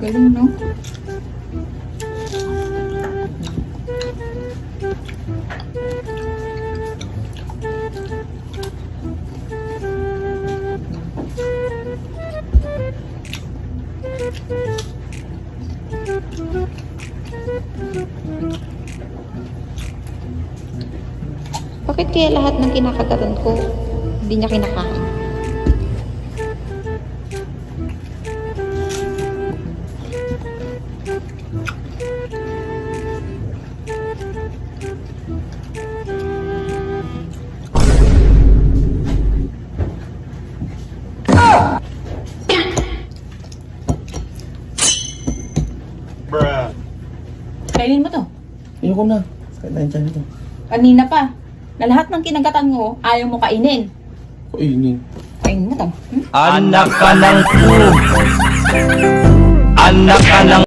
Galing, no? Bakit kaya lahat ng kinakagatan ko, hindi niya kinakain? Kainin mo to. Ayoko na. Sakit na yung tiyan nito. Kanina pa. Na lahat ng kinagatan mo, ayaw mo kainin. Kainin. Kainin mo to. Anak ka ng pu. Anak ka ng